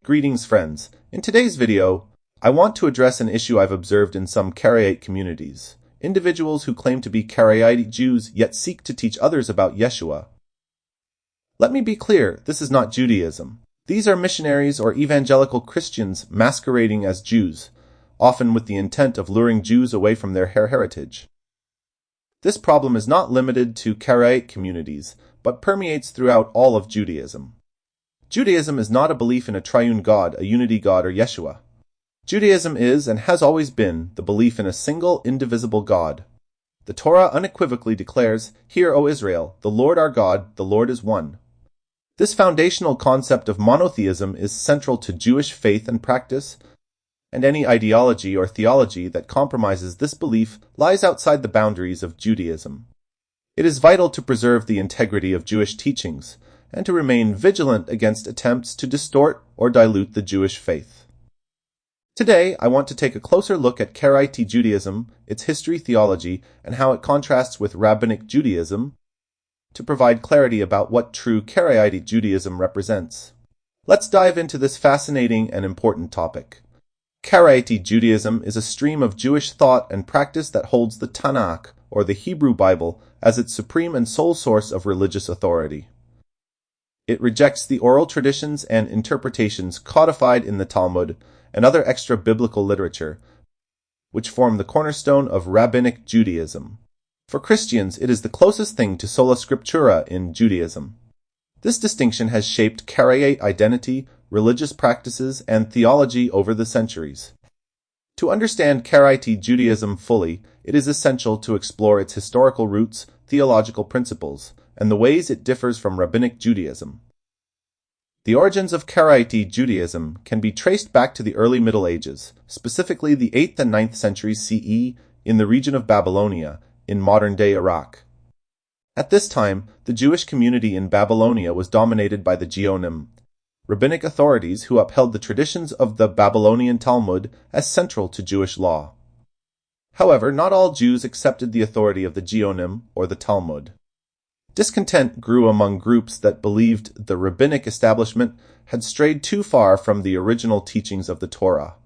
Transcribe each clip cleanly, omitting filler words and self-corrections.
Greetings, friends. In today's video, I want to address an issue I've observed in some Karaite communities. Individuals who claim to be Karaite Jews yet seek to teach others about Yeshua. Let me be clear, this is not Judaism. These are missionaries or evangelical Christians masquerading as Jews, often with the intent of luring Jews away from their heritage. This problem is not limited to Karaite communities, but permeates throughout all of Judaism. Judaism is not a belief in a triune God, a unity God, or Yeshua. Judaism is, and has always been, the belief in a single, indivisible God. The Torah unequivocally declares, "Hear, O Israel, the Lord our God, the Lord is one." This foundational concept of monotheism is central to Jewish faith and practice, and any ideology or theology that compromises this belief lies outside the boundaries of Judaism. It is vital to preserve the integrity of Jewish teachings, and to remain vigilant against attempts to distort or dilute the Jewish faith. Today, I want to take a closer look at Karaite Judaism, its history, theology, and how it contrasts with Rabbinic Judaism, to provide clarity about what true Karaite Judaism represents. Let's dive into this fascinating and important topic. Karaite Judaism is a stream of Jewish thought and practice that holds the Tanakh, or the Hebrew Bible, as its supreme and sole source of religious authority. It rejects the oral traditions and interpretations codified in the Talmud and other extra-biblical literature, which form the cornerstone of Rabbinic Judaism. For Christians, it is the closest thing to sola scriptura in Judaism. This distinction has shaped Karaite identity, religious practices, and theology over the centuries. To understand Karaite Judaism fully, it is essential to explore its historical roots, theological principles, and the ways it differs from Rabbinic Judaism. The origins of Karaite Judaism can be traced back to the early Middle Ages, specifically the 8th and 9th centuries CE in the region of Babylonia, in modern-day Iraq. At this time, the Jewish community in Babylonia was dominated by the Geonim, rabbinic authorities who upheld the traditions of the Babylonian Talmud as central to Jewish law. However, not all Jews accepted the authority of the Geonim or the Talmud. Discontent grew among groups that believed the rabbinic establishment had strayed too far from the original teachings of the Torah.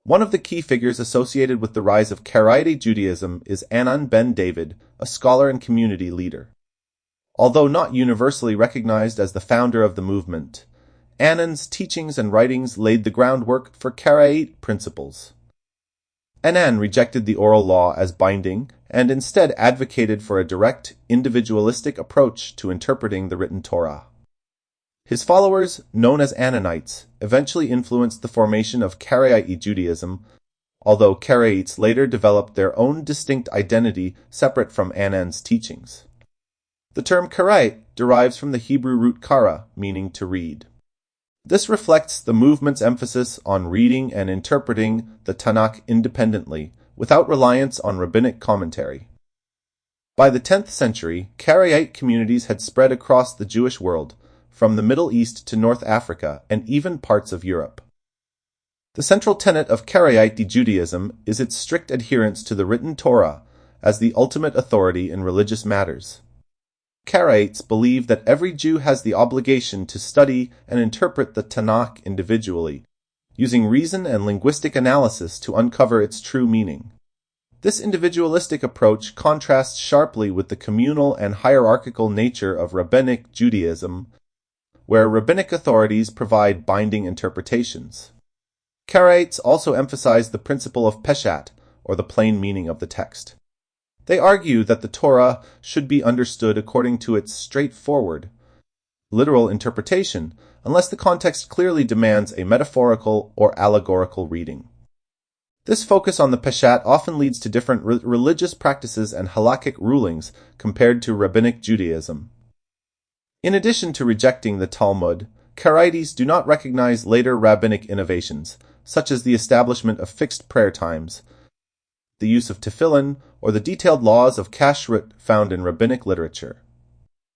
One of the key figures associated with the rise of Karaite Judaism is Anan ben David, a scholar and community leader. Although not universally recognized as the founder of the movement, Anan's teachings and writings laid the groundwork for Karaite principles. Anan rejected the oral law as binding and instead advocated for a direct, individualistic approach to interpreting the written Torah. His followers, known as Ananites, eventually influenced the formation of Karaite Judaism, although Karaites later developed their own distinct identity separate from Anan's teachings. The term Karaite derives from the Hebrew root kara, meaning to read. This reflects the movement's emphasis on reading and interpreting the Tanakh independently, without reliance on rabbinic commentary. By the 10th century, Karaite communities had spread across the Jewish world, from the Middle East to North Africa and even parts of Europe. The central tenet of Karaite Judaism is its strict adherence to the written Torah as the ultimate authority in religious matters. Karaites believe that every Jew has the obligation to study and interpret the Tanakh individually, using reason and linguistic analysis to uncover its true meaning. This individualistic approach contrasts sharply with the communal and hierarchical nature of Rabbinic Judaism, where rabbinic authorities provide binding interpretations. Karaites also emphasize the principle of peshat, or the plain meaning of the text. They argue that the Torah should be understood according to its straightforward, literal interpretation, unless the context clearly demands a metaphorical or allegorical reading. This focus on the peshat often leads to different religious practices and halakhic rulings compared to Rabbinic Judaism. In addition to rejecting the Talmud, Karaites do not recognize later rabbinic innovations, such as the establishment of fixed prayer times, the use of tefillin, or the detailed laws of kashrut found in rabbinic literature.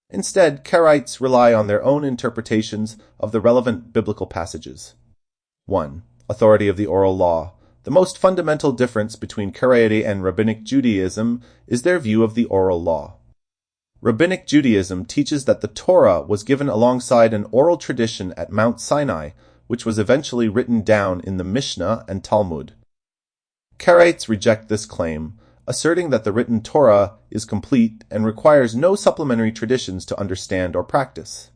Instead, Karaites rely on their own interpretations of the relevant biblical passages. 1. Authority of the oral law. The most fundamental difference between Karaite and Rabbinic Judaism is their view of the oral law. Rabbinic Judaism teaches that the Torah was given alongside an oral tradition at Mount Sinai, which was eventually written down in the Mishnah and Talmud. Karaites reject this claim, asserting that the written Torah is complete and requires no supplementary traditions to understand or practice.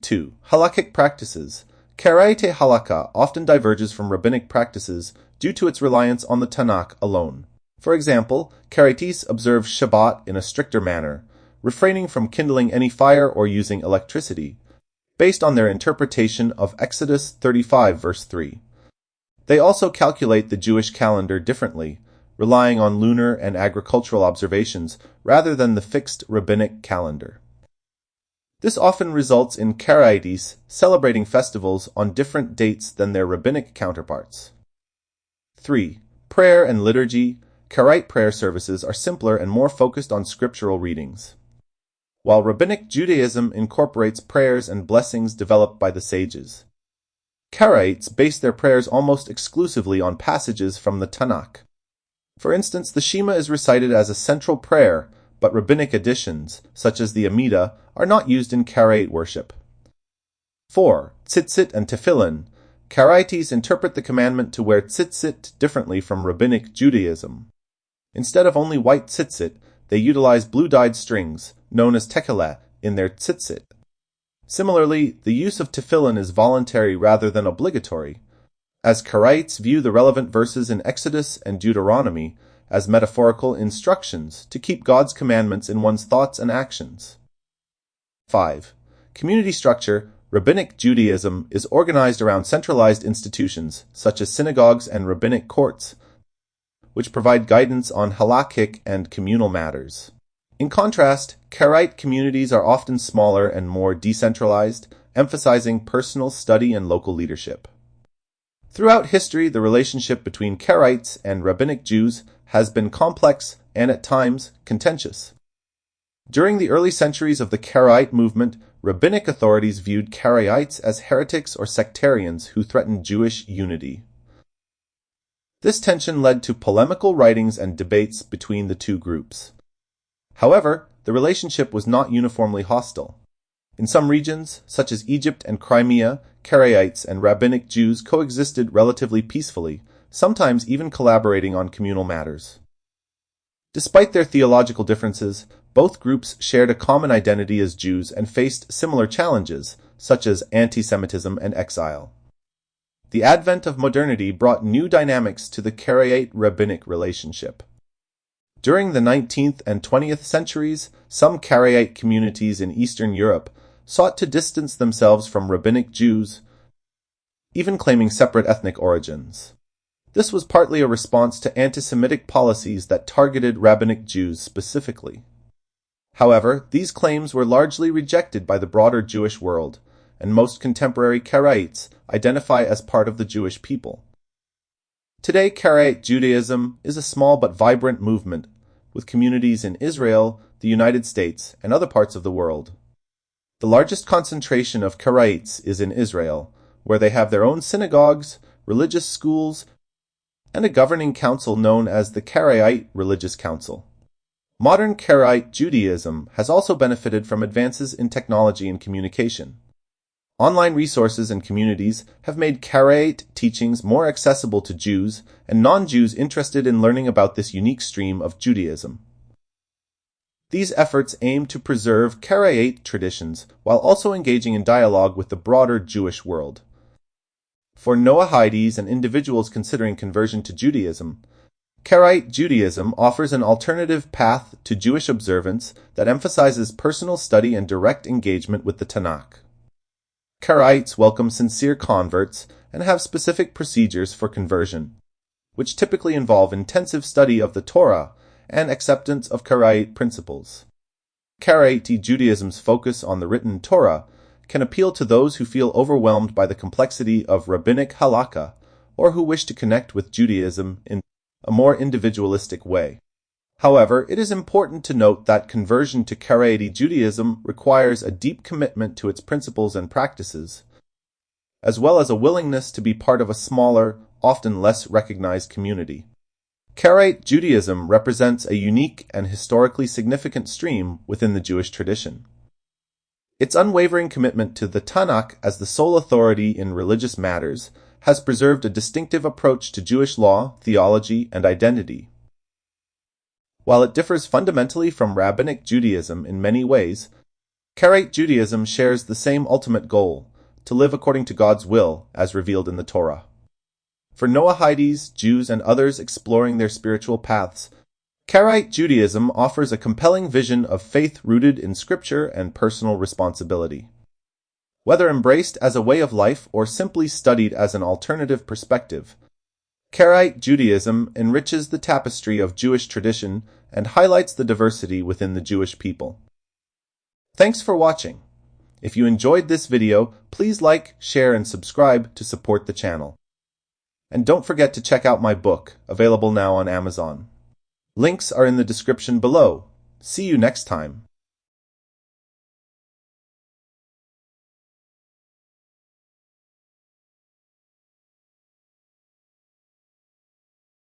2. Halakhic practices. Karaite halakha often diverges from rabbinic practices due to its reliance on the Tanakh alone. For example, Karaites observe Shabbat in a stricter manner, refraining from kindling any fire or using electricity, based on their interpretation of Exodus 35 verse 3. They also calculate the Jewish calendar differently, relying on lunar and agricultural observations rather than the fixed rabbinic calendar. This often results in Karaites celebrating festivals on different dates than their rabbinic counterparts. 3. Prayer and liturgy. Karaite prayer services are simpler and more focused on scriptural readings. While Rabbinic Judaism incorporates prayers and blessings developed by the sages, Karaites base their prayers almost exclusively on passages from the Tanakh. For instance, the Shema is recited as a central prayer, but rabbinic additions, such as the Amidah, are not used in Karaite worship. 4. Tzitzit and Tefillin. Karaites interpret the commandment to wear tzitzit differently from Rabbinic Judaism. Instead of only white tzitzit, they utilize blue-dyed strings, known as tekelah, in their tzitzit. Similarly, the use of tefillin is voluntary rather than obligatory, as Karaites view the relevant verses in Exodus and Deuteronomy as metaphorical instructions to keep God's commandments in one's thoughts and actions. 5. Community structure. Rabbinic Judaism is organized around centralized institutions, such as synagogues and rabbinic courts, which provide guidance on halakhic and communal matters. In contrast, Karaite communities are often smaller and more decentralized, emphasizing personal study and local leadership. Throughout history, the relationship between Karaites and Rabbinic Jews has been complex and at times contentious. During the early centuries of the Karaite movement, rabbinic authorities viewed Karaites as heretics or sectarians who threatened Jewish unity. This tension led to polemical writings and debates between the two groups. However, the relationship was not uniformly hostile. In some regions, such as Egypt and Crimea, Karaites and Rabbinic Jews coexisted relatively peacefully, sometimes even collaborating on communal matters. Despite their theological differences, both groups shared a common identity as Jews and faced similar challenges, such as anti-Semitism and exile. The advent of modernity brought new dynamics to the Karaite-Rabbinic relationship. During the 19th and 20th centuries, some Karaite communities in Eastern Europe sought to distance themselves from Rabbinic Jews, even claiming separate ethnic origins. This was partly a response to anti-Semitic policies that targeted Rabbinic Jews specifically. However, these claims were largely rejected by the broader Jewish world, and most contemporary Karaites identify as part of the Jewish people. Today, Karaite Judaism is a small but vibrant movement, with communities in Israel, the United States, and other parts of the world. The largest concentration of Karaites is in Israel, where they have their own synagogues, religious schools, and a governing council known as the Karaite Religious Council. Modern Karaite Judaism has also benefited from advances in technology and communication. Online resources and communities have made Karaite teachings more accessible to Jews and non-Jews interested in learning about this unique stream of Judaism. These efforts aim to preserve Karaite traditions while also engaging in dialogue with the broader Jewish world. For Noahides and individuals considering conversion to Judaism, Karaite Judaism offers an alternative path to Jewish observance that emphasizes personal study and direct engagement with the Tanakh. Karaites welcome sincere converts and have specific procedures for conversion, which typically involve intensive study of the Torah and acceptance of Karaite principles. Karaite Judaism's focus on the written Torah can appeal to those who feel overwhelmed by the complexity of rabbinic halakha or who wish to connect with Judaism in a more individualistic way. However, it is important to note that conversion to Karaite Judaism requires a deep commitment to its principles and practices, as well as a willingness to be part of a smaller, often less recognized community. Karaite Judaism represents a unique and historically significant stream within the Jewish tradition. Its unwavering commitment to the Tanakh as the sole authority in religious matters has preserved a distinctive approach to Jewish law, theology, and identity. While it differs fundamentally from Rabbinic Judaism in many ways, Karaite Judaism shares the same ultimate goal, to live according to God's will as revealed in the Torah. For Noahides, Jews, and others exploring their spiritual paths, Karaite Judaism offers a compelling vision of faith rooted in scripture and personal responsibility. Whether embraced as a way of life or simply studied as an alternative perspective, Karaite Judaism enriches the tapestry of Jewish tradition and highlights the diversity within the Jewish people. Thanks for watching. If you enjoyed this video, please like, share, and subscribe to support the channel. And don't forget to check out my book, available now on Amazon. Links are in the description below. See you next time.